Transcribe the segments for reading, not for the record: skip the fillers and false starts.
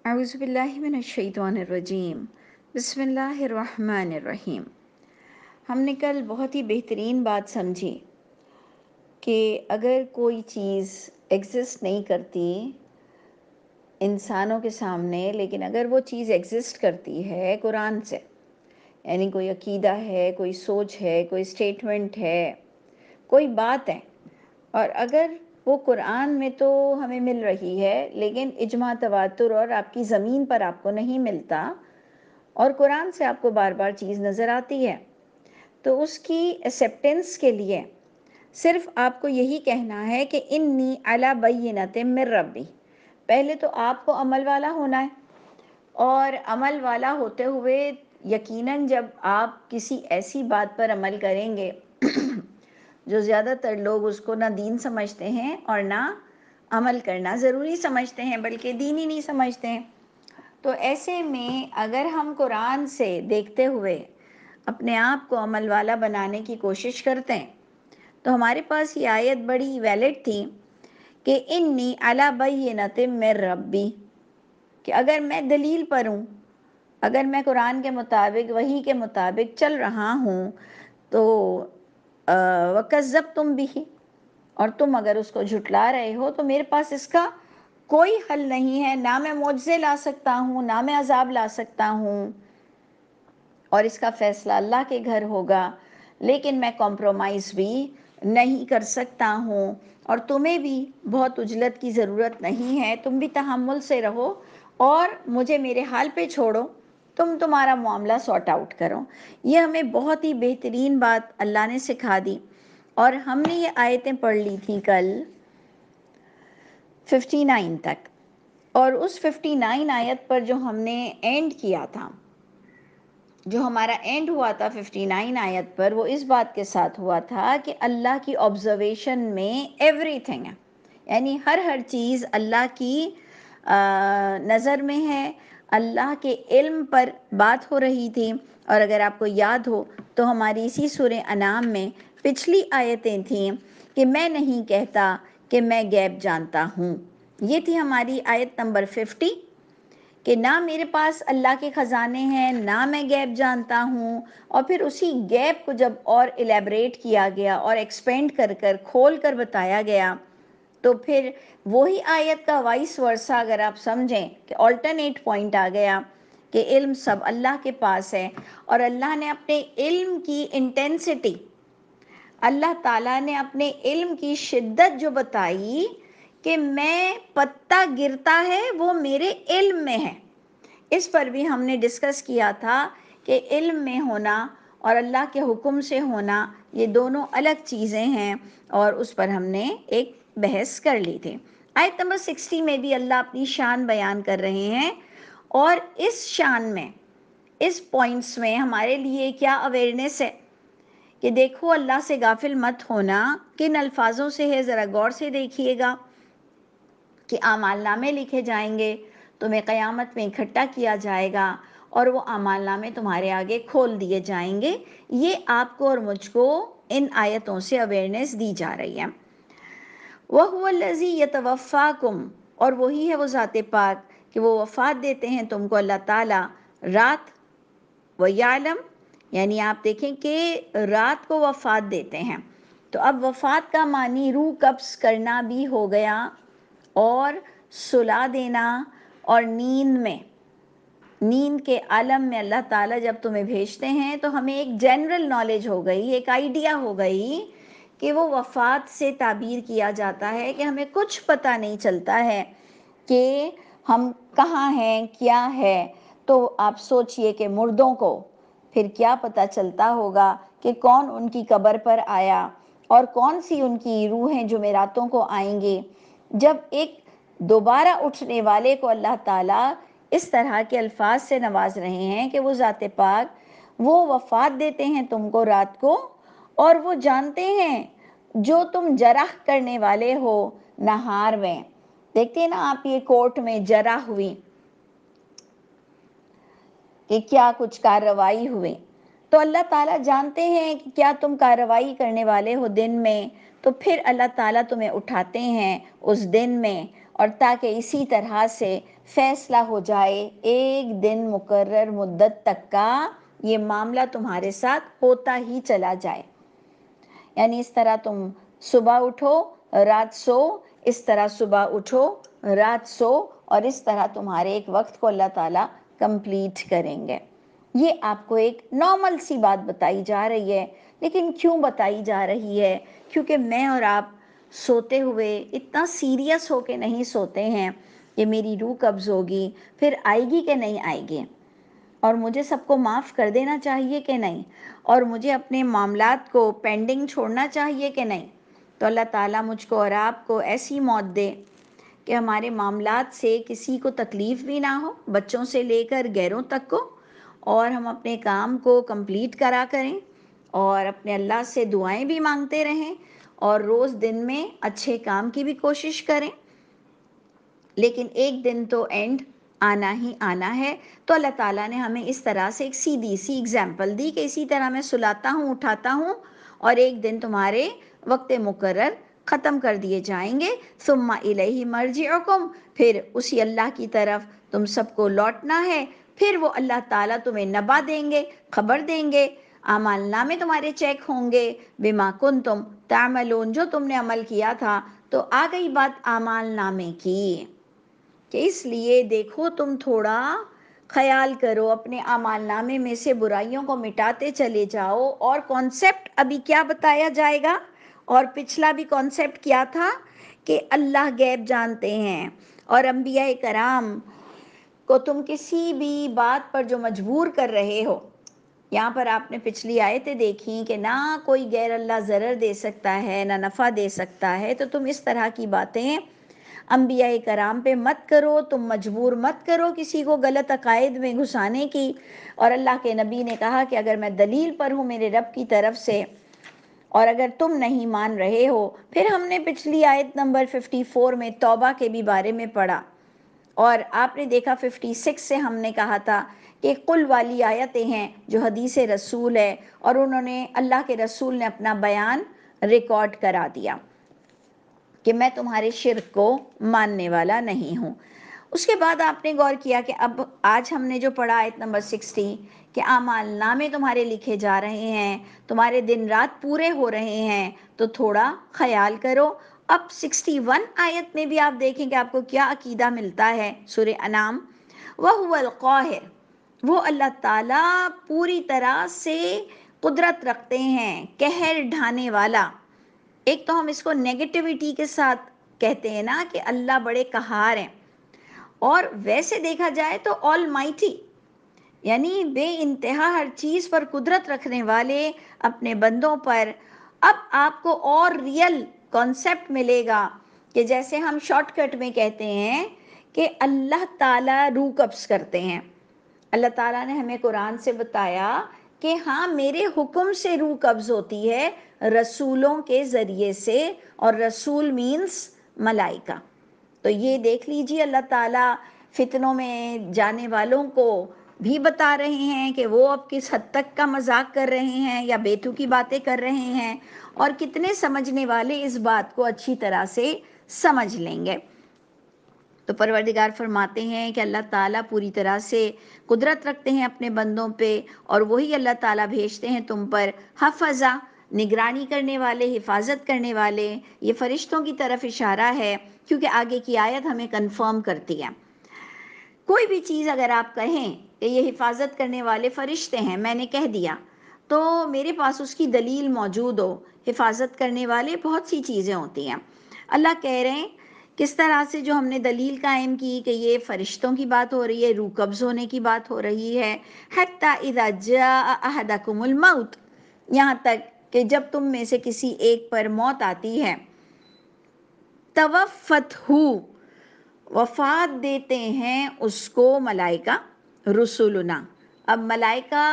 اعوذ باللہ من الشیطان الرجیم بسم اللہ الرحمن الرحیم۔ ہم نے کل بہت ہی بہترین بات سمجھی کہ اگر کوئی چیز ایگزسٹ نہیں کرتی انسانوں کے سامنے، لیکن اگر وہ چیز ایگزسٹ کرتی ہے قرآن سے، یعنی کوئی عقیدہ ہے، کوئی سوچ ہے، کوئی اسٹیٹمنٹ ہے، کوئی بات ہے، اور اگر وہ قرآن میں تو ہمیں مل رہی ہے لیکن اجماع تواتر اور آپ کی زمین پر آپ کو نہیں ملتا، اور قرآن سے آپ کو بار بار چیز نظر آتی ہے، تو اس کی ایکسیپٹنس کے لیے صرف آپ کو یہی کہنا ہے کہ انی علی بینۃ من ربی۔ پہلے تو آپ کو عمل والا ہونا ہے، اور عمل والا ہوتے ہوئے یقیناً جب آپ کسی ایسی بات پر عمل کریں گے جو زیادہ تر لوگ اس کو نہ دین سمجھتے ہیں اور نہ عمل کرنا ضروری سمجھتے ہیں، بلکہ دین ہی نہیں سمجھتے ہیں، تو ایسے میں اگر ہم قرآن سے دیکھتے ہوئے اپنے آپ کو عمل والا بنانے کی کوشش کرتے ہیں تو ہمارے پاس یہ آیت بڑی ویلڈ تھی کہ انی علی بینۃ من ربی، کہ اگر میں دلیل پر ہوں، اگر میں قرآن کے مطابق وحی کے مطابق چل رہا ہوں تو وَكَذَّبْتُمْ بِهِ، اور تم اگر اس کو جھٹلا رہے ہو تو میرے پاس اس کا کوئی حل نہیں ہے، نہ میں معجزے لا سکتا ہوں، نہ میں عذاب لا سکتا ہوں، اور اس کا فیصلہ اللہ کے گھر ہوگا، لیکن میں کمپرومائز بھی نہیں کر سکتا ہوں، اور تمہیں بھی بہت عجلت کی ضرورت نہیں ہے، تم بھی تحمل سے رہو اور مجھے میرے حال پہ چھوڑو، تم تمہارا معاملہ سارٹ آؤٹ کرو۔ یہ ہمیں بہت ہی بہترین بات اللہ نے سکھا دی، اور ہم نے یہ آیتیں پڑھ لی تھیں کل 59 تک، اور اس 59 آیت پر جو ہم نے اینڈ کیا تھا، جو ہمارا اینڈ ہوا تھا 59 آیت پر، وہ اس بات کے ساتھ ہوا تھا کہ اللہ کی آبزرویشن میں ایوری تھنگ ہے، یعنی ہر چیز اللہ کی نظر میں ہے، اللہ کے علم پر بات ہو رہی تھی۔ اور اگر آپ کو یاد ہو تو ہماری اسی سورہ انعام میں پچھلی آیتیں تھیں کہ میں نہیں کہتا کہ میں غیب جانتا ہوں، یہ تھی ہماری آیت نمبر 50، کہ نہ میرے پاس اللہ کے خزانے ہیں، نہ میں غیب جانتا ہوں، اور پھر اسی غیب کو جب اور الیبریٹ کیا گیا اور ایکسپینڈ کر کھول کر بتایا گیا، تو پھر وہی آیت کا وائس ورثہ اگر آپ سمجھیں کہ آلٹرنیٹ پوائنٹ آ گیا کہ علم سب اللہ کے پاس ہے، اور اللہ نے اپنے علم کی انٹینسٹی، اللہ تعالیٰ نے اپنے علم کی شدت جو بتائی کہ میں پتہ گرتا ہے وہ میرے علم میں ہے، اس پر بھی ہم نے ڈسکس کیا تھا کہ علم میں ہونا اور اللہ کے حکم سے ہونا یہ دونوں الگ چیزیں ہیں، اور اس پر ہم نے ایک بحث کر لی تھی۔ آیت نمبر 60 میں بھی اللہ اپنی شان بیان کر رہے ہیں، اور اس شان میں، اس پوائنٹس میں ہمارے لیے کیا اویئرنیس ہے کہ دیکھو اللہ سے غافل مت ہونا، کن الفاظوں سے ہے ذرا غور سے دیکھیے گا، کہ اعمال نامے لکھے جائیں گے، تمہیں قیامت میں اکٹھا کیا جائے گا، اور وہ اعمال نامے تمہارے آگے کھول دیے جائیں گے۔ یہ آپ کو اور مجھ کو ان آیتوں سے اویئرنیس دی جا رہی ہے۔ وَهُوَ الَّذِي يَتَوَفَّاكُمْ، اور وہی ہے وہ ذات پاک کہ وہ وفات دیتے ہیں تم کو اللہ تعالیٰ رات، وَيَعْلَمْ، یعنی آپ دیکھیں کہ رات کو وفات دیتے ہیں، تو اب وفات کا معنی روح قبض کرنا بھی ہو گیا، اور سلا دینا، اور نیند میں، نیند کے عالم میں اللہ تعالیٰ جب تمہیں بھیجتے ہیں تو ہمیں ایک جنرل نالج ہو گئی، ایک آئیڈیا ہو گئی کہ وہ وفات سے تعبیر کیا جاتا ہے کہ ہمیں کچھ پتہ نہیں چلتا ہے کہ ہم کہاں ہیں، کیا ہے، تو آپ سوچئے کہ مردوں کو پھر کیا پتہ چلتا ہوگا کہ کون ان کی قبر پر آیا، اور کون سی ان کی روحیں جمعراتوں کو آئیں گے، جب ایک دوبارہ اٹھنے والے کو اللہ تعالیٰ اس طرح کے الفاظ سے نواز رہے ہیں کہ وہ ذات پاک وہ وفات دیتے ہیں تم کو رات کو، اور وہ جانتے ہیں جو تم جرح کرنے والے ہو نہار میں۔ دیکھتے ہیں نا آپ یہ کورٹ میں جرح ہوئی کہ کیا کچھ کارروائی ہوئی، تو اللہ تعالیٰ جانتے ہیں کہ کیا تم کارروائی کرنے والے ہو دن میں، تو پھر اللہ تعالیٰ تمہیں اٹھاتے ہیں اس دن میں، اور تاکہ اسی طرح سے فیصلہ ہو جائے ایک دن مقرر مدت تک کا یہ معاملہ تمہارے ساتھ ہوتا ہی چلا جائے. یعنی اس طرح تم صبح اٹھو رات سو، اس طرح صبح اٹھو رات سو، اور اس طرح تمہارے ایک وقت کو اللہ تعالیٰ کمپلیٹ کریں گے. یہ آپ کو ایک نارمل سی بات بتائی جا رہی ہے. لیکن کیوں بتائی جا رہی ہے؟ کیونکہ میں اور آپ سوتے ہوئے اتنا سیریس ہو کے نہیں سوتے ہیں کہ میری روح قبض ہوگی، پھر آئے گی کہ نہیں آئے گی، اور مجھے سب کو معاف کر دینا چاہیے کہ نہیں، اور مجھے اپنے معاملات کو پینڈنگ چھوڑنا چاہیے کہ نہیں. تو اللہ تعالیٰ مجھ کو اور آپ کو ایسی موت دے کہ ہمارے معاملات سے کسی کو تکلیف بھی نہ ہو، بچوں سے لے کر غیروں تک کو، اور ہم اپنے کام کو کمپلیٹ کرا کریں اور اپنے اللہ سے دعائیں بھی مانگتے رہیں اور روز دن میں اچھے کام کی بھی کوشش کریں. لیکن ایک دن تو اینڈ آنا ہی آنا ہے. تو اللہ تعالیٰ نے ہمیں اس طرح سے ایک سیدھی سی اگزامپل دی کہ اسی طرح میں سلاتا ہوں اٹھاتا ہوں اور ایک دن تمہارے وقت مقرر ختم کر دیے جائیں گے. ثم الیہ مرجعکم، پھر اسی اللہ کی طرف تم سب کو لوٹنا ہے. پھر وہ اللہ تعالیٰ تمہیں نبا دیں گے، خبر دیں گے، اعمال نامے تمہارے چیک ہوں گے، بما کنتم تعملون، جو تم نے عمل کیا تھا. تو آ گئی بات اعمال نامے کی کہ اس لیے دیکھو تم تھوڑا خیال کرو، اپنے اعمال نامے میں سے برائیوں کو مٹاتے چلے جاؤ. اور کانسیپٹ ابھی کیا بتایا جائے گا، اور پچھلا بھی کانسیپٹ کیا تھا کہ اللہ غیب جانتے ہیں، اور انبیاء کرام کو تم کسی بھی بات پر جو مجبور کر رہے ہو. یہاں پر آپ نے پچھلی آیتیں دیکھیں کہ نہ کوئی غیر اللہ ضرر دے سکتا ہے نہ نفع دے سکتا ہے. تو تم اس طرح کی باتیں انبیاء کرام پہ مت کرو، تم مجبور مت کرو کسی کو غلط عقائد میں گھسانے کی. اور اللہ کے نبی نے کہا کہ اگر میں دلیل پر ہوں میرے رب کی طرف سے اور اگر تم نہیں مان رہے ہو. پھر ہم نے پچھلی آیت نمبر 54 میں توبہ کے بھی بارے میں پڑھا، اور آپ نے دیکھا 56 سے ہم نے کہا تھا کہ قل والی آیتیں ہیں جو حدیث رسول ہے، اور انہوں نے اللہ کے رسول نے اپنا بیان ریکارڈ کرا دیا کہ میں تمہارے شرک کو ماننے والا نہیں ہوں. اس کے بعد آپ نے غور کیا کہ اب آج ہم نے جو پڑھا آیت نمبر 60 کہ اعمال نامے تمہارے لکھے جا رہے ہیں، تمہارے دن رات پورے ہو رہے ہیں، تو تھوڑا خیال کرو. اب 61 آیت میں بھی آپ دیکھیں کہ آپ کو کیا عقیدہ ملتا ہے. سورہ انعام، وَهُوَ الْقَاهِرُ، وہ اللہ تعالیٰ پوری طرح سے قدرت رکھتے ہیں، قہر ڈھانے والا. ایک تو ہم اس کو نیگیٹیوٹی کے ساتھ کہتے ہیں نا کہ اللہ بڑے قہار ہیں، اور ویسے دیکھا جائے تو آل مائٹی، یعنی بے انتہا ہر چیز پر قدرت رکھنے والے اپنے بندوں پر. اب آپ کو اور ریئل کانسیپٹ ملے گا کہ جیسے ہم شارٹ کٹ میں کہتے ہیں کہ اللہ تعالیٰ روح قبض کرتے ہیں. اللہ تعالیٰ نے ہمیں قرآن سے بتایا کہ ہاں میرے حکم سے روح قبض ہوتی ہے رسولوں کے ذریعے سے، اور رسول مینس ملائکہ. تو یہ دیکھ لیجیے اللہ تعالیٰ فتنوں میں جانے والوں کو بھی بتا رہے ہیں کہ وہ اب کس حد تک کا مذاق کر رہے ہیں یا بیتو کی باتیں کر رہے ہیں، اور کتنے سمجھنے والے اس بات کو اچھی طرح سے سمجھ لیں گے. تو پروردگار فرماتے ہیں کہ اللہ تعالیٰ پوری طرح سے قدرت رکھتے ہیں اپنے بندوں پہ، اور وہی اللہ تعالیٰ بھیجتے ہیں تم پر حفظہ، نگرانی کرنے والے، حفاظت کرنے والے. یہ فرشتوں کی طرف اشارہ ہے کیونکہ آگے کی آیت ہمیں کنفرم کرتی ہے. کوئی بھی چیز اگر آپ کہیں کہ یہ حفاظت کرنے والے فرشتے ہیں، میں نے کہہ دیا، تو میرے پاس اس کی دلیل موجود ہو. حفاظت کرنے والے بہت سی چیزیں ہوتی ہیں. اللہ کہہ رہے ہیں کس طرح سے جو ہم نے دلیل قائم کی کہ یہ فرشتوں کی بات ہو رہی ہے، روح قبض ہونے کی بات ہو رہی ہے. حَتَّى إِذَا جَاءَ أَحَدَكُمُ الْمَوْتُ، یہاں تک کہ جب تم میں سے کسی ایک پر موت آتی ہے، تَوَفَّتْهُ، وفات دیتے ہیں اس کو ملائکہ، رسولنا. اب ملائکہ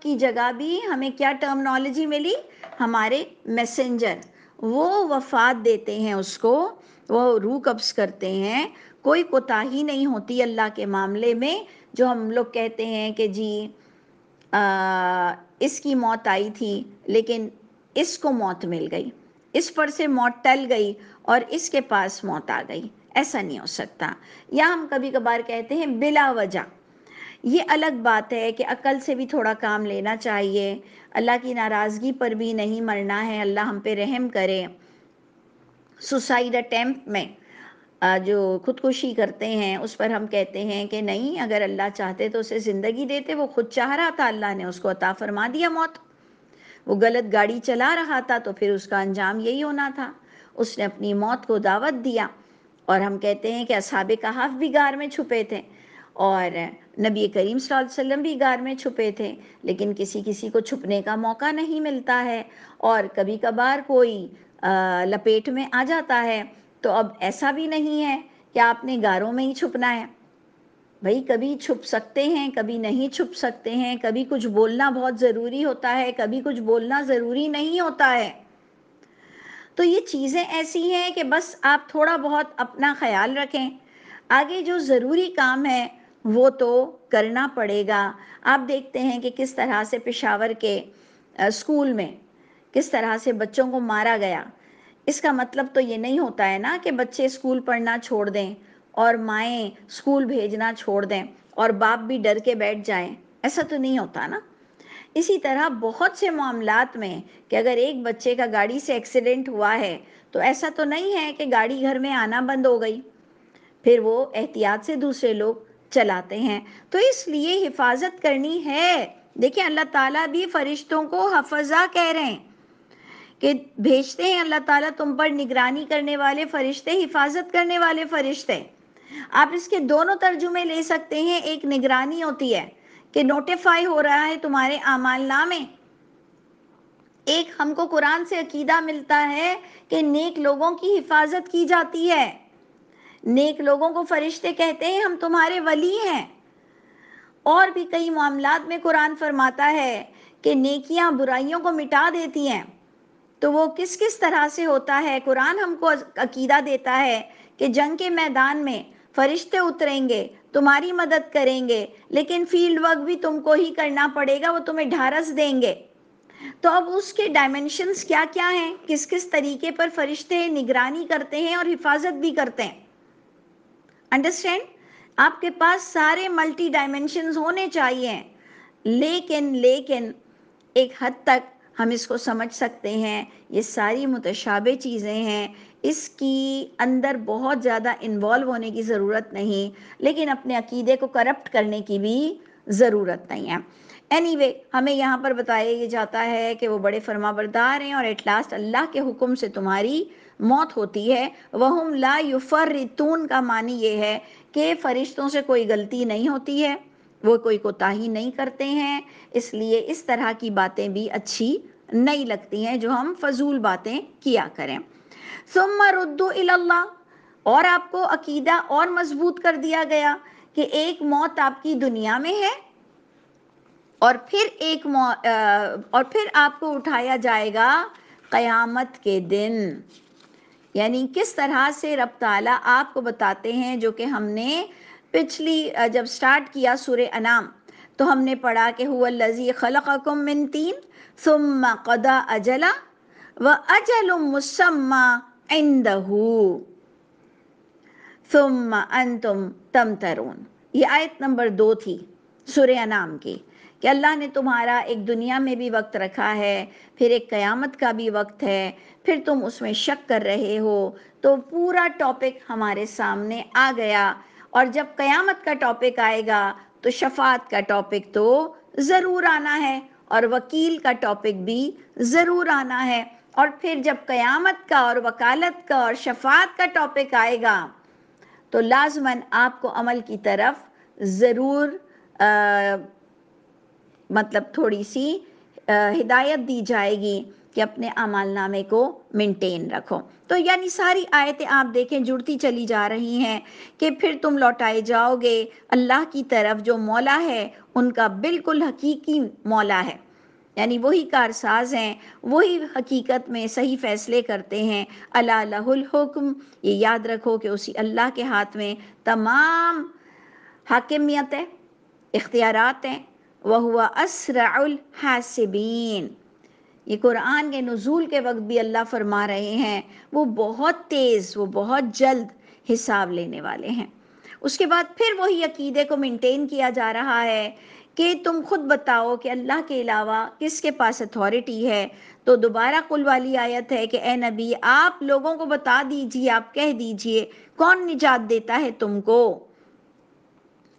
کی جگہ بھی ہمیں کیا ٹرمنالوجی ملی، ہمارے میسنجر. وہ وفات دیتے ہیں اس کو، وہ روح قبض کرتے ہیں. کوئی کوتاہی نہیں ہوتی اللہ کے معاملے میں. جو ہم لوگ کہتے ہیں کہ جی اس کی موت آئی تھی لیکن اس کو موت مل گئی، اس پر سے موت ٹل گئی اور اس کے پاس موت آ گئی. ایسا نہیں ہو سکتا۔ یا ہم کبھی کبھار کہتے ہیں بلا وجہ، یہ الگ بات ہے کہ عقل سے بھی تھوڑا کام لینا چاہیے، اللہ کی ناراضگی پر بھی نہیں مرنا ہے، اللہ ہم پہ رحم کرے۔ سوسائڈ اٹیمپٹ میں جو خودکشی کرتے ہیں اس پر ہم کہتے ہیں کہ نہیں، اگر اللہ چاہتے تو اسے زندگی دیتے، وہ خود چاہ رہا تھا، اللہ نے اس کو عطا فرما دیا موت۔ وہ غلط گاڑی چلا رہا تھا تو پھر اس کا انجام یہی ہونا تھا، اس نے اپنی موت کو دعوت دیا۔ اور ہم کہتے ہیں کہ اصحاب کہف بھی غار میں چھپے تھے اور نبی کریم صلی اللہ علیہ وسلم بھی غار میں چھپے تھے، لیکن کسی کسی کو چھپنے کا موقع نہیں ملتا ہے، اور کبھی کبھار کوئی لپیٹ میں آ جاتا ہے، تو اب ایسا بھی نہیں ہے کہ آپ نے غاروں میں ہی چھپنا ہے۔ بھئی کبھی چھپ سکتے ہیں، کبھی نہیں چھپ سکتے ہیں، کبھی کچھ بولنا بہت ضروری ہوتا ہے، کبھی کچھ بولنا ضروری نہیں ہوتا ہے۔ تو یہ چیزیں ایسی ہیں کہ بس آپ تھوڑا بہت اپنا خیال رکھیں، آگے جو ضروری کام ہے وہ تو کرنا پڑے گا۔ آپ دیکھتے ہیں کہ کس طرح سے پشاور کے اسکول میں کس طرح سے بچوں کو مارا گیا۔ اس کا مطلب تو یہ نہیں ہوتا ہے نا کہ بچے اسکول پڑھنا چھوڑ دیں اور مائیں اسکول بھیجنا چھوڑ دیں اور باپ بھی ڈر کے بیٹھ جائیں، ایسا تو نہیں ہوتا نا۔ اسی طرح بہت سے معاملات میں کہ اگر ایک بچے کا گاڑی سے ایکسیڈنٹ ہوا ہے تو ایسا تو نہیں ہے کہ گاڑی گھر میں آنا بند ہو گئی، پھر وہ احتیاط سے دوسرے لوگ چلاتے ہیں۔ تو اس لیے حفاظت کرنی ہے۔ دیکھیں اللہ تعالیٰ بھی فرشتوں کو حفظہ کہہ رہے ہیں کہ بھیجتے ہیں اللہ تعالیٰ تم پر نگرانی کرنے والے فرشتے، حفاظت کرنے والے فرشتے۔ آپ اس کے دونوں ترجمے لے سکتے ہیں، ایک نگرانی ہوتی ہے کہ نوٹیفائی ہو رہا ہے تمہارے اعمال نامے، ایک ہم کو قرآن سے عقیدہ ملتا ہے کہ نیک لوگوں کی حفاظت کی جاتی ہے، نیک لوگوں کو فرشتے کہتے ہیں ہم تمہارے ولی ہیں۔ اور بھی کئی معاملات میں قرآن فرماتا ہے کہ نیکیاں برائیوں کو مٹا دیتی ہیں۔ تو وہ کس کس طرح سے ہوتا ہے؟ قرآن ہم کو عقیدہ دیتا ہے کہ جنگ کے میدان میں فرشتے اتریں گے، تمہاری مدد کریں گے، لیکن فیلڈ ورک بھی تم کو ہی کرنا پڑے گا، وہ تمہیں ڈھارس دیں گے۔ تو اب اس کے ڈائمنشنز کیا کیا ہیں، کس کس طریقے پر فرشتے نگرانی کرتے ہیں اور حفاظت بھی کرتے ہیں۔ انڈرسٹینڈ؟ آپ کے پاس سارے ملٹی ڈائمنشنز ہونے چاہیے، لیکن ایک حد تک ہم اس کو سمجھ سکتے ہیں، یہ ساری متشابہ چیزیں ہیں، اس کی اندر بہت زیادہ انوالو ہونے کی ضرورت نہیں، لیکن اپنے عقیدے کو کرپٹ کرنے کی بھی ضرورت نہیں ہے۔ اینی وے ہمیں یہاں پر بتایا جاتا ہے کہ وہ بڑے فرما بردار ہیں اور ایٹ لاسٹ اللہ کے حکم سے تمہاری موت ہوتی ہے۔ وَهُمْ لَا يُفَرِّطُونَ کا معنی یہ ہے کہ فرشتوں سے کوئی غلطی نہیں ہوتی ہے، وہ کوئی کوتاہی نہیں کرتے ہیں، اس لیے اس طرح کی باتیں بھی اچھی نہیں لگتی ہیں جو ہم فضول باتیں کیا کریں۔ ثُمَّ رُدُّوا إِلَى اللَّهِ، اور آپ کو عقیدہ اور مضبوط کر دیا گیا کہ ایک موت آپ کی دنیا میں ہے اور پھر آپ کو اٹھایا جائے گا قیامت کے دن۔ یعنی کس طرح سے رب تعالیٰ آپ کو بتاتے ہیں، جو کہ ہم نے پچھلی جب سٹارٹ کیا سورہ انعام تو ہم نے پڑھا کہ هو الذی خلقکم من طین ثم قضى اجلا واجل مسمى عنده ثم انتم تمترون۔ یہ آیت نمبر 2 تھی سورہ انعام کی، کہ اللہ نے تمہارا ایک دنیا میں بھی وقت رکھا ہے، پھر ایک قیامت کا بھی وقت ہے، پھر تم اس میں شک کر رہے ہو۔ تو پورا ٹاپک ہمارے سامنے آ گیا، اور جب قیامت کا ٹاپک آئے گا تو شفاعت کا ٹاپک تو ضرور آنا ہے، اور وکیل کا ٹاپک بھی ضرور آنا ہے۔ اور پھر جب قیامت کا اور وکالت کا اور شفاعت کا ٹاپک آئے گا تو لازماً آپ کو عمل کی طرف ضرور مطلب تھوڑی سی ہدایت دی جائے گی کہ اپنے اعمال نامے کو مینٹین رکھو۔ تو یعنی ساری آیتیں آپ دیکھیں جڑتی چلی جا رہی ہیں کہ پھر تم لوٹائے جاؤ گے اللہ کی طرف، جو مولا ہے ان کا بالکل حقیقی مولا ہے، یعنی وہی کارساز ہیں، وہی حقیقت میں صحیح فیصلے کرتے ہیں۔ الا لہ الحکم، یہ یاد رکھو کہ اسی اللہ کے ہاتھ میں تمام حاکمیت ہے، اختیارات ہیں۔ وَهُوَ أَسْرَعُ الْحَاسِبِينَ، یہ قرآن کے نزول کے وقت بھی اللہ فرما رہے ہیں وہ بہت تیز، وہ بہت جلد حساب لینے والے ہیں۔ اس کے بعد پھر وہی عقیدے کو مینٹین کیا جا رہا ہے کہ تم خود بتاؤ کہ اللہ کے علاوہ کس کے پاس اتھارٹی ہے۔ تو دوبارہ قل والی آیت ہے کہ اے نبی آپ لوگوں کو بتا دیجئے، آپ کہہ دیجئے کون نجات دیتا ہے تم کو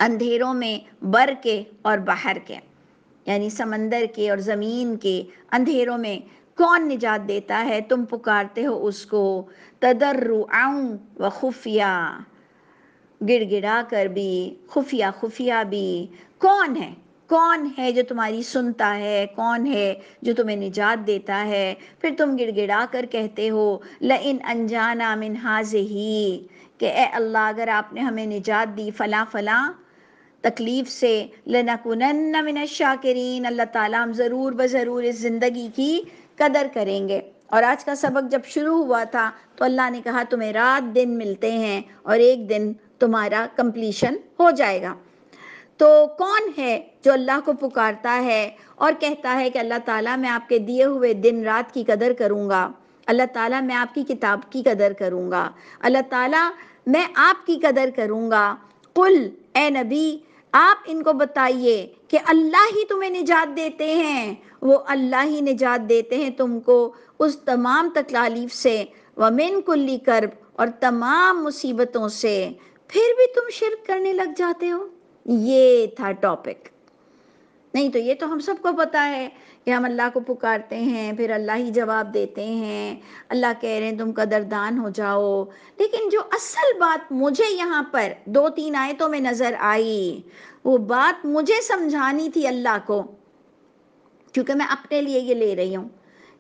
اندھیروں میں بر کے اور بحر کے، یعنی سمندر کے اور زمین کے اندھیروں میں کون نجات دیتا ہے، تم پکارتے ہو اس کو تضرعا و خفیہ، گڑ گڑا کر بھی، خفیہ خفیہ بھی۔ کون ہے جو تمہاری سنتا ہے، کون ہے جو تمہیں نجات دیتا ہے؟ پھر تم گڑ گڑا کر کہتے ہو لئن انجانا من ہذہ، کہ اے اللہ اگر آپ نے ہمیں نجات دی فلاں فلاں تکلیف سے، لنکونن من الشاکرین، اللہ تعالیٰ ہم ضرور بضرور اس زندگی کی قدر کریں گے۔ اور آج کا سبق جب شروع ہوا تھا تو اللہ نے کہا تمہیں رات دن ملتے ہیں اور ایک دن تمہارا کمپلیشن ہو جائے گا۔ تو کون ہے جو اللہ کو پکارتا ہے اور کہتا ہے کہ اللہ تعالیٰ میں آپ کے دیے ہوئے دن رات کی قدر کروں گا، اللہ تعالیٰ میں آپ کی کتاب کی قدر کروں گا، اللہ تعالیٰ میں آپ کی قدر کروں گا۔ قل، اے نبی آپ ان کو بتائیے کہ اللہ ہی تمہیں نجات دیتے ہیں، وہ اللہ ہی نجات دیتے ہیں تم کو اس تمام تکالیف سے، وَمِن كُلِّ کرب، اور تمام مصیبتوں سے، پھر بھی تم شرک کرنے لگ جاتے ہو۔ یہ تھا ٹاپک۔ نہیں تو یہ تو ہم سب کو پتا ہے کہ ہم اللہ کو پکارتے ہیں پھر اللہ ہی جواب دیتے ہیں، اللہ کہہ رہے ہیں تم قدردان ہو جاؤ۔ لیکن جو اصل بات مجھے یہاں پر 2-3 آیتوں میں نظر آئی، وہ بات مجھے سمجھانی تھی اللہ کو، کیونکہ میں اپنے لیے یہ لے رہی ہوں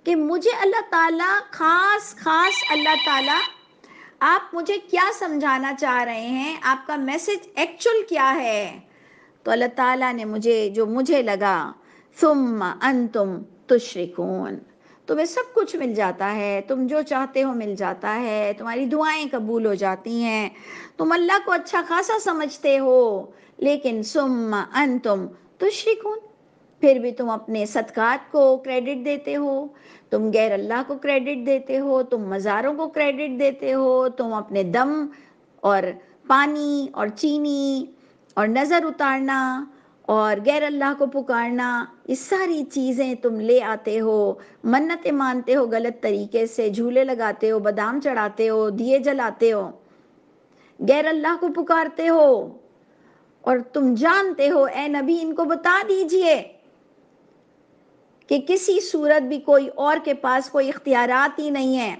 کہ مجھے اللہ تعالیٰ خاص اللہ تعالیٰ آپ مجھے کیا سمجھانا چاہ رہے ہیں، آپ کا میسج ایکچول کیا ہے۔ تو اللہ تعالیٰ نے مجھے لگا ثم انتم تشرکون، تمہیں سب کچھ مل جاتا ہے، تم جو چاہتے ہو مل جاتا ہے، تمہاری دعائیں قبول ہو جاتی ہیں، تم اللہ کو اچھا خاصا سمجھتے ہو، لیکن ثم انتم تشرکون، پھر بھی تم اپنے صدقات کو کریڈٹ دیتے ہو، تم غیر اللہ کو کریڈٹ دیتے ہو، تم مزاروں کو کریڈٹ دیتے ہو، تم اپنے دم اور پانی اور چینی اور نظر اتارنا اور غیر اللہ کو پکارنا، یہ ساری چیزیں تم لے آتے ہو، منتیں مانتے ہو غلط طریقے سے، جھولے لگاتے ہو، بادام چڑھاتے ہو، دیے جلاتے ہو، غیر اللہ کو پکارتے ہو، اور تم جانتے ہو اے نبی ان کو بتا دیجئے کہ کسی صورت بھی کوئی اور کے پاس کوئی اختیارات ہی نہیں ہے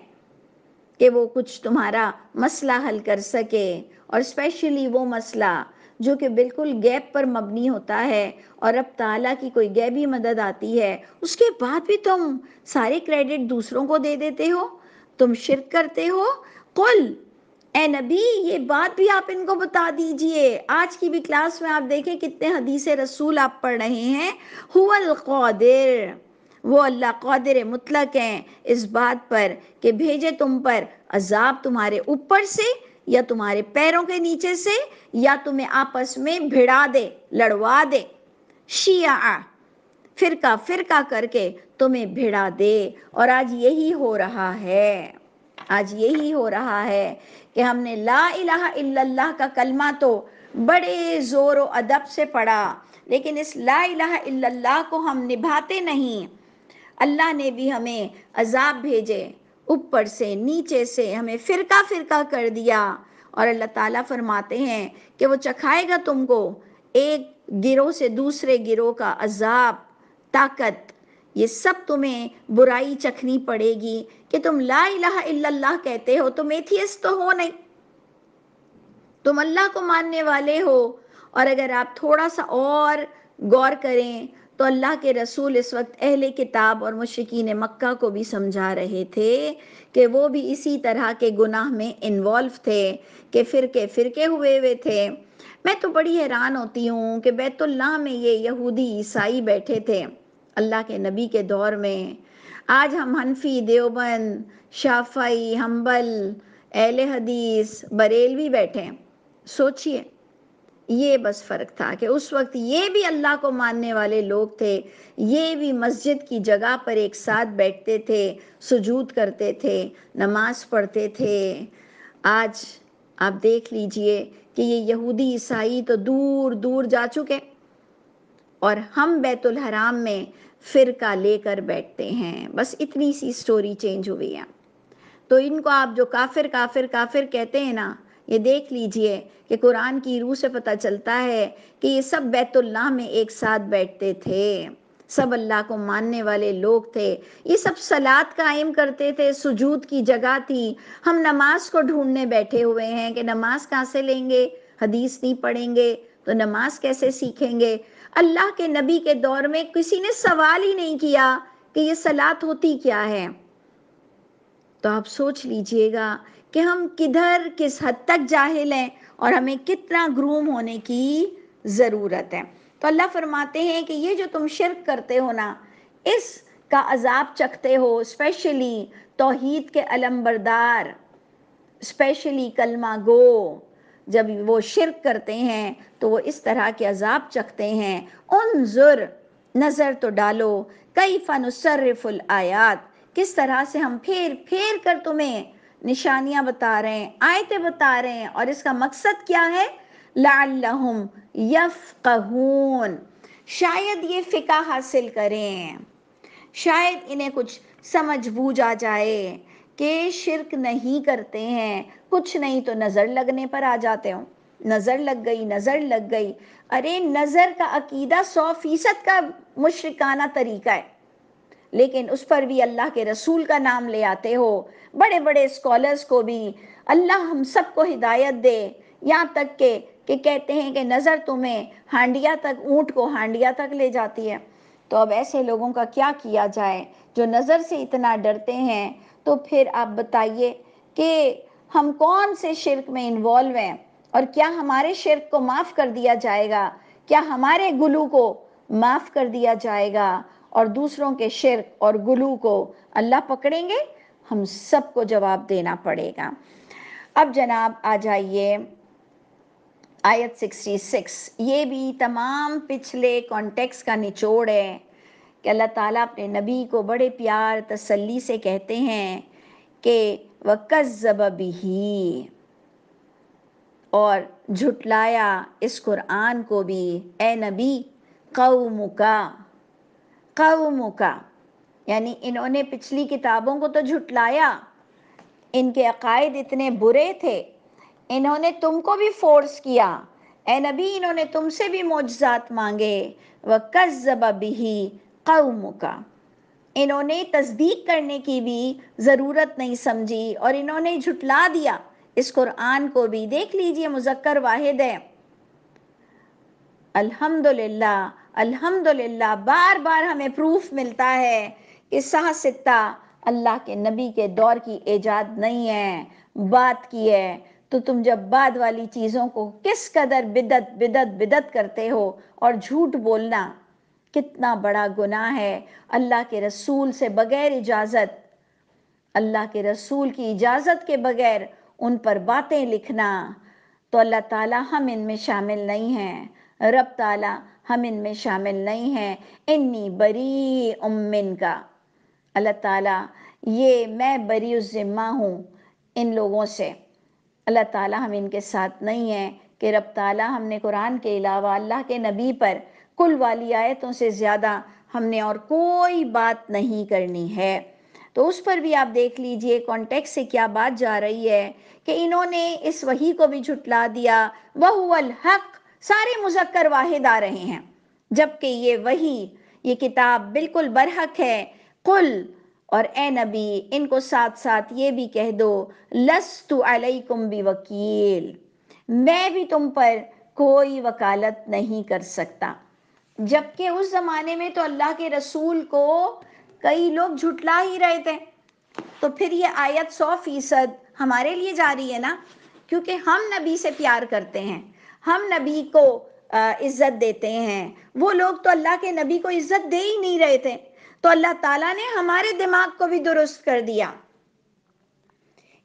کہ وہ کچھ تمہارا مسئلہ حل کر سکے، اور اسپیشلی وہ مسئلہ جو کہ بالکل غیب پر مبنی ہوتا ہے، اور اب تعالیٰ کی کوئی غیبی مدد آتی ہے، اس کے بعد بھی تم سارے کریڈٹ دوسروں کو دے دیتے ہو، تم شرک کرتے ہو۔ قل، اے نبی یہ بات بھی آپ ان کو بتا دیجئے۔ آج کی بھی کلاس میں آپ دیکھیں کتنے حدیث رسول آپ پڑھ رہے ہیں، هو القادر، وہ اللہ قادر مطلق ہیں اس بات پر کہ بھیجے تم پر عذاب تمہارے اوپر سے یا تمہارے پیروں کے نیچے سے، یا تمہیں آپس میں بھڑا دے، لڑوا دے، شیعہ، فرقہ فرقہ کر کے تمہیں بھڑا دے۔ اور آج یہی ہو رہا ہے، آج یہی ہو رہا ہے کہ ہم نے لا الہ الا اللہ کا کلمہ تو بڑے زور و ادب سے پڑھا، لیکن اس لا الہ الا اللہ کو ہم نبھاتے نہیں۔ اللہ نے بھی ہمیں عذاب بھیجے، اوپر سے نیچے سے ہمیں فرقہ فرقہ کر دیا، اور اللہ تعالیٰ فرماتے ہیں کہ وہ چکھائے گا تم کو ایک گروہ سے دوسرے گروہ کا عذاب، طاقت، یہ سب تمہیں برائی چکھنی پڑے گی کہ تم لا الہ الا اللہ کہتے ہو، تم ایتھیسٹ تو ہو نہیں، تم اللہ کو ماننے والے ہو۔ اور اگر آپ تھوڑا سا اور غور کریں تو اللہ کے رسول اس وقت اہل کتاب اور مشرکین مکہ کو بھی سمجھا رہے تھے کہ وہ بھی اسی طرح کے گناہ میں انوالو تھے کہ فرقے فرقے ہوئے تھے۔ میں تو بڑی حیران ہوتی ہوں کہ بیت اللہ میں یہ یہودی عیسائی بیٹھے تھے اللہ کے نبی کے دور میں، آج ہم حنفی، دیوبند، شافعی، حنبل، اہل حدیث، بریلوی بیٹھے ہیں۔ سوچئے، یہ بس فرق تھا کہ اس وقت یہ بھی اللہ کو ماننے والے لوگ تھے، یہ بھی مسجد کی جگہ پر ایک ساتھ بیٹھتے تھے، سجود کرتے تھے، نماز پڑھتے تھے۔ آپ دیکھ لیجئے کہ یہ یہودی عیسائی تو دور دور جا چکے، اور ہم بیت الحرام میں فرقہ لے کر بیٹھتے ہیں، بس اتنی سی سٹوری چینج ہوئی ہے۔ تو ان کو آپ جو کافر کافر کافر کہتے ہیں نا، یہ دیکھ لیجئے کہ قرآن کی روح سے پتہ چلتا ہے کہ یہ سب بیت اللہ میں ایک ساتھ بیٹھتے تھے، سب اللہ کو ماننے والے لوگ تھے، یہ سب صلات قائم کرتے تھے، سجود کی جگہ تھی۔ ہم نماز کو ڈھونڈنے بیٹھے ہوئے ہیں کہ نماز کہاں سے لیں گے، حدیث نہیں پڑھیں گے تو نماز کیسے سیکھیں گے۔ اللہ کے نبی کے دور میں کسی نے سوال ہی نہیں کیا کہ یہ صلات ہوتی کیا ہے۔ تو آپ سوچ لیجئے گا کہ ہم کدھر کس حد تک جاہل ہیں اور ہمیں کتنا گروم ہونے کی ضرورت ہے۔ تو اللہ فرماتے ہیں کہ یہ جو تم شرک کرتے ہو نا، اس کا عذاب چکھتے ہو، اسپیشلی توحید کے علم بردار، اسپیشلی کلمہ گو، جب وہ شرک کرتے ہیں تو وہ اس طرح کے عذاب چکھتے ہیں۔ انظر، نظر تو ڈالو، کیف نصرف الآیات، کس طرح سے ہم پھیر پھیر کر تمہیں نشانیاں بتا رہے ہیں، آیتیں بتا رہے ہیں، اور اس کا مقصد کیا ہے؟ لعلہم یفقہون، شاید یہ فقہ حاصل کریں، شاید انہیں کچھ سمجھ بوجھ آ جائے کہ شرک نہیں کرتے ہیں، کچھ نہیں تو نظر لگنے پر آ جاتے ہوں، نظر لگ گئی، نظر لگ گئی۔ ارے نظر کا عقیدہ 100% کا مشرکانہ طریقہ ہے، لیکن اس پر بھی اللہ کے رسول کا نام لے آتے ہو، بڑے بڑے اسکالرز کو بھی اللہ ہم سب کو ہدایت دے، یہاں تک کہ کہتے ہیں کہ نظر تمہیں ہانڈیا تک، اونٹ کو ہانڈیا تک لے جاتی ہے۔ تو اب ایسے لوگوں کا کیا کیا جائے جو نظر سے اتنا ڈرتے ہیں؟ تو پھر آپ بتائیے کہ ہم کون سے شرک میں انوالو ہیں، اور کیا ہمارے شرک کو معاف کر دیا جائے گا؟ کیا ہمارے گلو کو معاف کر دیا جائے گا اور دوسروں کے شرک اور گلو کو اللہ پکڑیں گے؟ ہم سب کو جواب دینا پڑے گا۔ اب جناب آ جائیے آیت 66، یہ بھی تمام پچھلے کانٹیکس کا نچوڑ ہے کہ اللہ تعالیٰ اپنے نبی کو بڑے پیار تسلی سے کہتے ہیں کہ وَكَذَّبَ بِهِ، اور جھٹلایا اس قرآن کو بھی، اے نبی، قومکا، قومکا، یعنی انہوں نے پچھلی کتابوں کو تو جھٹلایا، ان کے عقائد اتنے برے تھے، انہوں نے تم کو بھی فورس کیا، اے نبی انہوں نے تم سے بھی معجزات مانگے، وَكَذَّبَ بِهِ قَوْمُكَ، انہوں نے تصدیق کرنے کی بھی ضرورت نہیں سمجھی اور انہوں نے جھٹلا دیا اس قرآن کو بھی۔ دیکھ لیجئے مذکر واحد ہے، الحمدللہ الحمدللہ، بار بار ہمیں پروف ملتا ہے کہ سہ ستہ اللہ کے نبی کے دور کی ایجاد نہیں ہے، بات کی ہے۔ تو تم جب بعد والی چیزوں کو کس قدر بدعت بدعت بدعت کرتے ہو، اور جھوٹ بولنا کتنا بڑا گناہ ہے، اللہ کے رسول سے بغیر اجازت، اللہ کے رسول کی اجازت کے بغیر ان پر باتیں لکھنا، تو اللہ تعالیٰ ہم ان میں شامل نہیں ہیں، رب تعالیٰ ہم ان میں شامل نہیں ہیں۔ انی بری من کا، اللہ تعالیٰ یہ میں بری الذمہ ہوں ان لوگوں سے، اللہ تعالیٰ ہم ان کے ساتھ نہیں ہیں کہ رب تعالیٰ ہم نے قرآن کے علاوہ اللہ کے نبی پر کل والی آیتوں سے زیادہ ہم نے اور کوئی بات نہیں کرنی ہے۔ تو اس پر بھی آپ دیکھ لیجئے کانٹیکس سے کیا بات جا رہی ہے کہ انہوں نے اس وحی کو بھی جھٹلا دیا، وَهُوَ الْحَقِّ، سارے مذکر واحد آ رہے ہیں، جبکہ یہ وحی، یہ کتاب بالکل برحق ہے۔ قل، اور اے نبی ان کو ساتھ ساتھ یہ بھی کہہ دو، لست علیکم بوکیل، میں بھی تم پر کوئی وکالت نہیں کر سکتا۔ جبکہ اس زمانے میں تو اللہ کے رسول کو کئی لوگ جھٹلا ہی رہے تھے، تو پھر یہ آیت 100% ہمارے لیے جاری ہے نا، کیونکہ ہم نبی سے پیار کرتے ہیں، ہم نبی کو عزت دیتے ہیں، وہ لوگ تو اللہ کے نبی کو عزت دے ہی نہیں رہے تھے، تو اللہ تعالیٰ نے ہمارے دماغ کو بھی درست کر دیا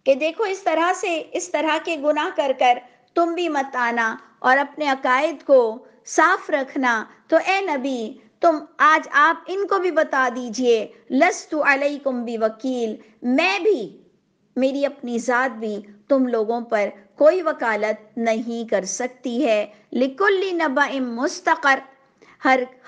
کہ دیکھو اس طرح سے، اس طرح کے گناہ کر کر تم بھی مت آنا اور اپنے عقائد کو صاف رکھنا۔ تو اے نبی تم آج آپ ان کو بھی بتا دیجئے، لست علیکم بوکیل، میں بھی، میری اپنی ذات بھی تم لوگوں پر کوئی وکالت نہیں کر سکتی ہے۔ لِكُلِّ نَبَإٍ مُسْتَقَرٍ،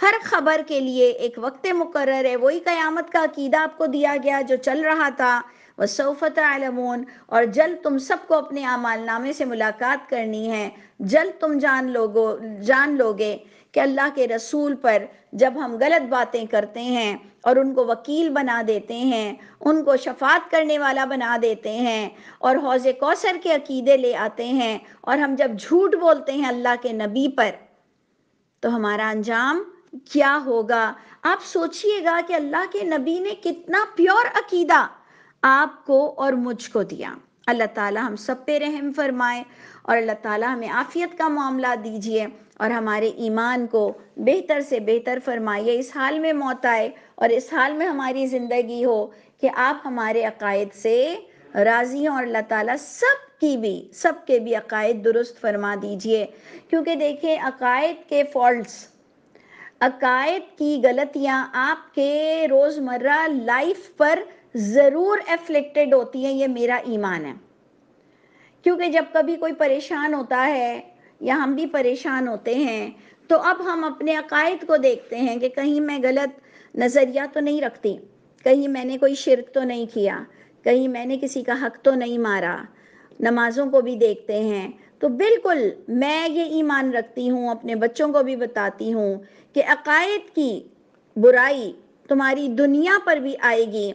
ہر خبر کے لیے ایک وقت مقرر ہے۔ وہی قیامت کا عقیدہ آپ کو دیا گیا جو چل رہا تھا۔ وَسَوْفَ تَعْلَمُونَ، اور جلد تم سب کو اپنے اعمال نامے سے ملاقات کرنی ہے۔ جلد تم جان لوگے کہ اللہ کے رسول پر جب ہم غلط باتیں کرتے ہیں اور ان کو وکیل بنا دیتے ہیں، ان کو شفاعت کرنے والا بنا دیتے ہیں اور حوض کوثر کے عقیدے لے آتے ہیں، اور ہم جب جھوٹ بولتے ہیں اللہ کے نبی پر، تو ہمارا انجام کیا ہوگا؟ آپ سوچئے گا کہ اللہ کے نبی نے کتنا پیور عقیدہ آپ کو اور مجھ کو دیا۔ اللہ تعالی ہم سب پہ رحم فرمائے، اور اللہ تعالی ہمیں عافیت کا معاملہ دیجئے اور ہمارے ایمان کو بہتر سے بہتر فرمائیے۔ اس حال میں موت آئے اور اس حال میں ہماری زندگی ہو کہ آپ ہمارے عقائد سے راضی ہوں، اور اللہ تعالیٰ سب کے بھی عقائد درست فرما دیجئے۔ کیونکہ دیکھیں، عقائد کے فالٹس، عقائد کی غلطیاں آپ کے روزمرہ لائف پر ضرور افلیکٹڈ ہوتی ہیں، یہ میرا ایمان ہے۔ کیونکہ جب کبھی کوئی پریشان ہوتا ہے یا ہم بھی پریشان ہوتے ہیں، تو اب ہم اپنے عقائد کو دیکھتے ہیں کہ کہیں میں غلط نظریہ تو نہیں رکھتی، کہیں میں نے کوئی شرک تو نہیں کیا، کہیں میں نے کسی کا حق تو نہیں مارا۔ نمازوں کو بھی دیکھتے ہیں تو بالکل میں یہ ایمان رکھتی ہوں، اپنے بچوں کو بھی بتاتی ہوں کہ عقائد کی برائی تمہاری دنیا پر بھی آئے گی،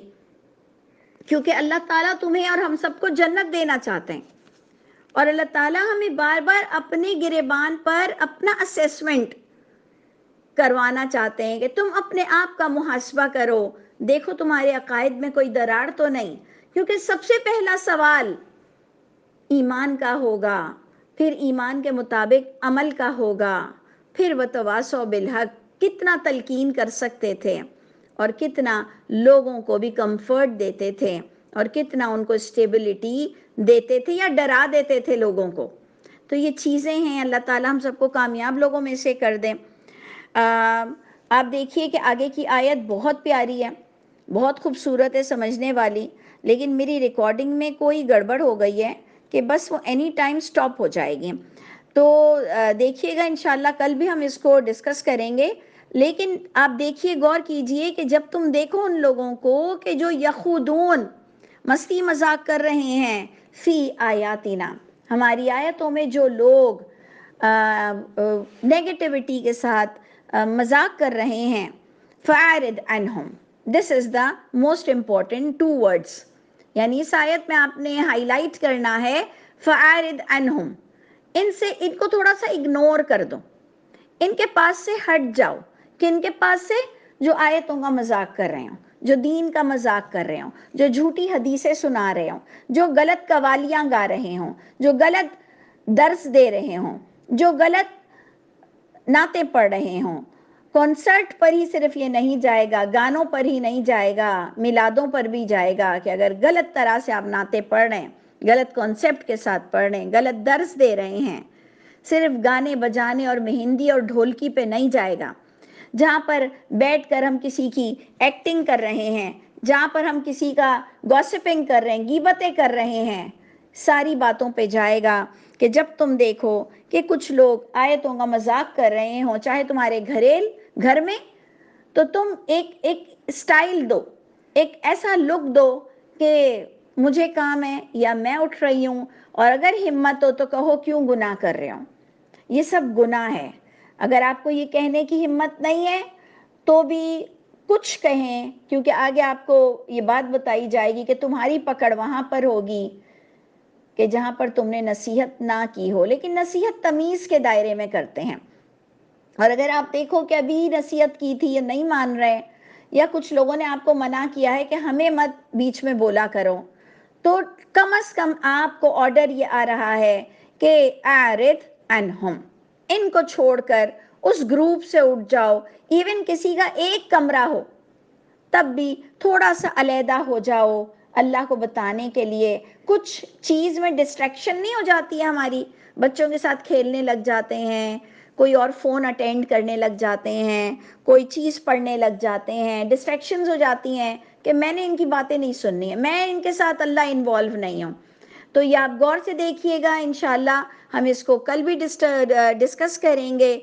کیونکہ اللہ تعالیٰ تمہیں اور ہم سب کو جنت دینا چاہتے ہیں، اور اللہ تعالیٰ ہمیں بار بار اپنے گریبان پر اپنا اسیسمنٹ کروانا چاہتے ہیں کہ تم اپنے آپ کا محاسبہ کرو، دیکھو تمہارے عقائد میں کوئی دراڑ تو نہیں، کیونکہ سب سے پہلا سوال ایمان کا ہوگا، پھر ایمان کے مطابق عمل کا ہوگا، پھر وتواصوا بالحق کتنا تلقین کر سکتے تھے، اور کتنا لوگوں کو بھی کمفرٹ دیتے تھے، اور کتنا ان کو اسٹیبلٹی دیتے تھے یا ڈرا دیتے تھے لوگوں کو۔ تو یہ چیزیں ہیں، اللہ تعالیٰ ہم سب کو کامیاب لوگوں میں سے کر دیں۔ آپ دیکھیے کہ آگے کی آیت بہت پیاری ہے، بہت خوبصورت ہے، سمجھنے والی، لیکن میری ریکارڈنگ میں کوئی گڑبڑ ہو گئی ہے کہ بس وہ اینی ٹائم سٹاپ ہو جائے گی، تو دیکھیے گا انشاءاللہ کل بھی ہم اس کو ڈسکس کریں گے۔ لیکن آپ دیکھیے، غور کیجئے کہ جب تم دیکھو ان لوگوں کو کہ جو یخودون مستی مذاق کر رہے ہیں فی آیاتنا، ہماری آیتوں میں جو لوگ نیگیٹیوٹی کے ساتھ مذاق کر رہے ہیں، فَأَعْرِضْ عَنْهُمْ، this is the most important two words, یعنی اس آیت میں آپ نے ہائی لائٹ کرنا ہے فَأَعْرِضْ عَنْهُمْ، ان کو تھوڑا سا اگنور کر دو، ان کے پاس سے ہٹ جاؤ، کہ ان کے پاس سے جو آیتوں کا مذاق کر رہے ہوں، جو دین کا مذاق کر رہے ہوں، جو جھوٹی حدیثیں سنا رہے ہوں، جو غلط قوالیاں گا رہے ہوں، جو غلط درس دے رہے ہوں، جو غلط نعتیں پڑھ رہے ہوں۔ کنسرٹ پر ہی صرف یہ نہیں جائے گا، گانوں پر ہی نہیں جائے گا، میلادوں پر بھی جائے گا کہ اگر غلط طرح سے آپ نعتیں پڑھ رہے ہیں، غلط کانسیپٹ کے ساتھ پڑھ رہے ہیں، غلط درس دے رہے ہیں، صرف گانے بجانے اور مہندی اور ڈھولکی پہ نہیں جائے گا، جہاں پر بیٹھ کر ہم کسی کی ایکٹنگ کر رہے ہیں، جہاں پر ہم کسی کا گوسپنگ کر رہے ہیں، غیبتیں کر رہے ہیں، ساری باتوں پہ جائے گا کہ جب تم دیکھو کہ کچھ لوگ آیتوں کا مذاق کر رہے ہوں، چاہے تمہارے گھر میں، تو تم ایک سٹائل دو، ایک ایسا لک دو کہ مجھے کام ہے یا میں اٹھ رہی ہوں، اور اگر ہمت ہو تو کہو کیوں گناہ کر رہے ہوں، یہ سب گناہ ہے۔ اگر آپ کو یہ کہنے کی ہمت نہیں ہے تو بھی کچھ کہیں، کیونکہ آگے آپ کو یہ بات بتائی جائے گی کہ تمہاری پکڑ وہاں پر ہوگی کہ جہاں پر تم نے نصیحت نہ کی ہو، لیکن نصیحت تمیز کے دائرے میں کرتے ہیں۔ اور اگر آپ دیکھو کہ ابھی نصیحت کی تھی یا نہیں مان رہے، یا کچھ لوگوں نے آپ کو منع کیا ہے کہ ہمیں مت بیچ میں بولا کرو، تو کم از کم آپ کو آرڈر یہ آ رہا ہے کہ اعرض عنہم، ان کو چھوڑ کر اس گروپ سے اٹھ جاؤ، ایون کسی کا ایک کمرہ ہو تب بھی تھوڑا سا علیحدہ ہو جاؤ اللہ کو بتانے کے لیے۔ کچھ چیز میں ڈسٹریکشن نہیں ہو جاتی ہے ہماری، بچوں کے ساتھ کھیلنے لگ جاتے ہیں، کوئی اور فون اٹینڈ کرنے لگ جاتے ہیں، کوئی چیز پڑھنے لگ جاتے ہیں، ڈسٹریکشنز ہو جاتی ہیں کہ میں نے ان کی باتیں نہیں سننی ہے، میں ان کے ساتھ اللہ انوالو نہیں ہوں۔ تو یہ آپ غور سے دیکھیے گا انشاءاللہ، ہم اس کو کل بھی ڈسکس کریں گے